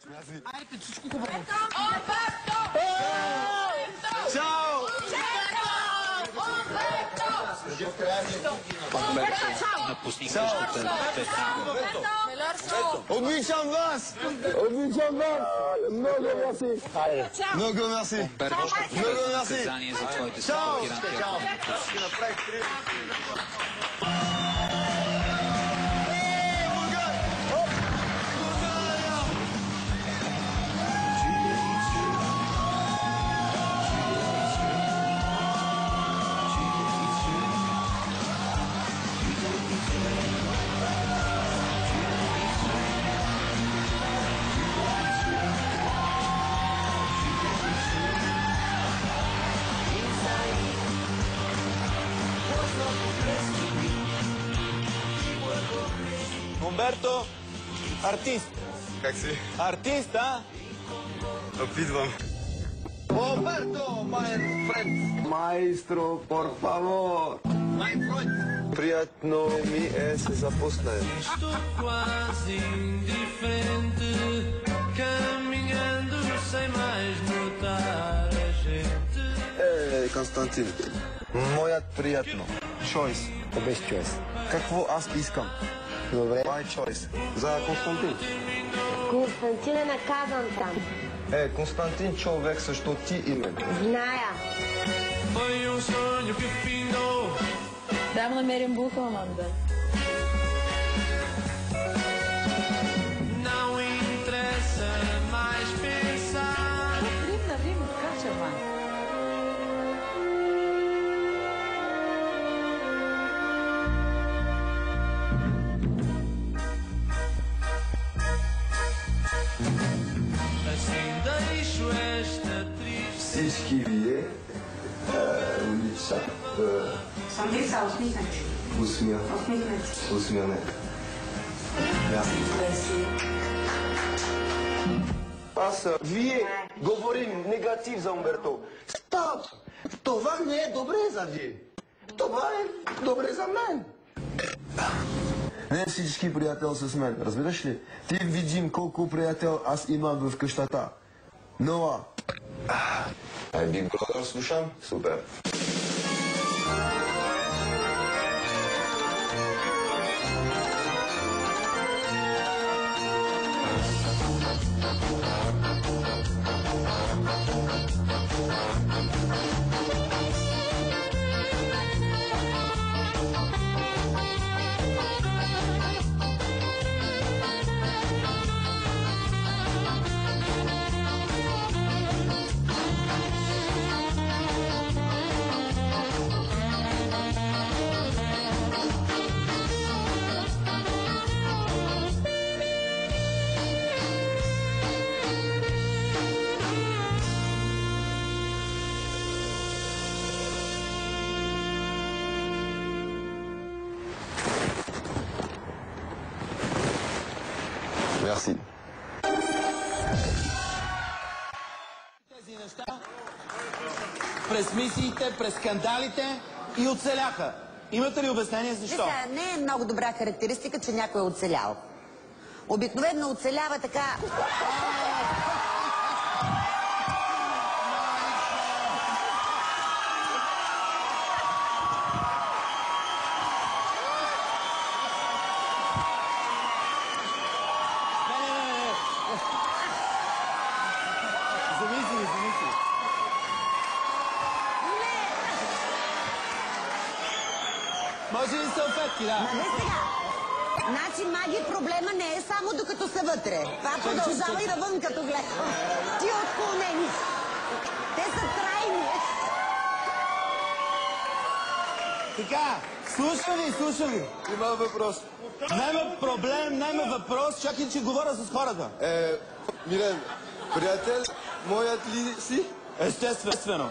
Айде, всичко хубаво. Чао! Обичам вас! Обичам вас! Много мерси! Много мерси! Много мерси! Чао! Умберто, артист. Как си? Артист, а? Опитвам. Умберто, май френд. Maestro, por favor. Май френд. Приятно ми е се запознаем. Estou quase indiferente, caminhando sem mais notar a gente. Константин, моят приятно. Choice. Best choice. Какво аз искам? Добре. My choice. За Константин. Константин е наказан там. Константин човек също ти име. Зная. Foi sonho que findou. Трябва да намерим буха, Аманда. Não interessa mais pensar. Рим, така че ма. Assim deixo esta triste. Всички вие улица. Сам са усмихнати. Усмяне. Вие говорим негатив за Умберто. Стоп! Това не е добре за вие. Това е добре за мен. Не всички приятел с мен, разбираш ли? Ти видим колко приятел аз имам в къщата. Ноа. Big Brother слушам? Супер. Merci. Тези неща през мисиите, през скандалите и оцеляха. Имате ли обяснение защо? Не е много добра характеристика, че някой е оцелял. Обикновено оцелява така... Замисли. Може ли салфетки, да? Ма не сега. Значи, маги, проблема не е само докато са вътре. Това продължава и навън, като гледам. Ти отклонени. Те са трайни. Така, слушам ви. Има въпрос. Няма проблем, няма въпрос. Чакай, че говоря с хората. Милен, приятел, моят ли си? Естествено.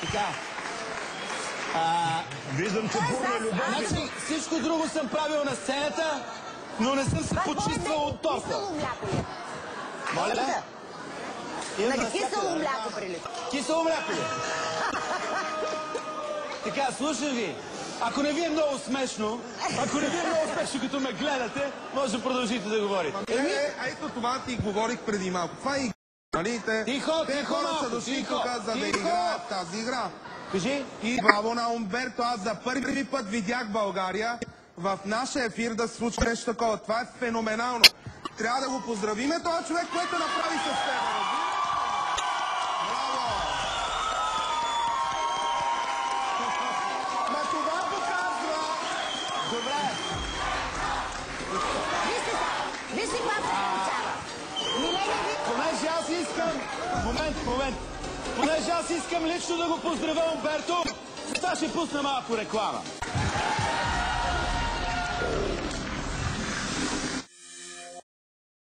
Така. Виждам, че бурна любов. Значи всичко друго съм правил на сцената, но не съм се почиствал от торта. Кисело мляко ли? Моля? На кисело мляко прилича. Кисело мляко ли? Така, слушам ви. Ако не ви е много смешно, като ме гледате, може да продължите да говорите. Ето това ти говорих преди малко. Това е нали? Те хора са дошли тук, за да играят тази игра. Кажи. И браво на Умберто, аз за първи път видях България в нашия ефир да се случва нещо такова. Това е феноменално. Трябва да го поздравиме този човек, който направи с теб. Браво! Ма това показва... Добре. Вижте какво се получава. Миления ви... Понеже аз искам... Момент. Понеже аз искам лично да го поздравя Умберто, сега ще пусна малко реклама.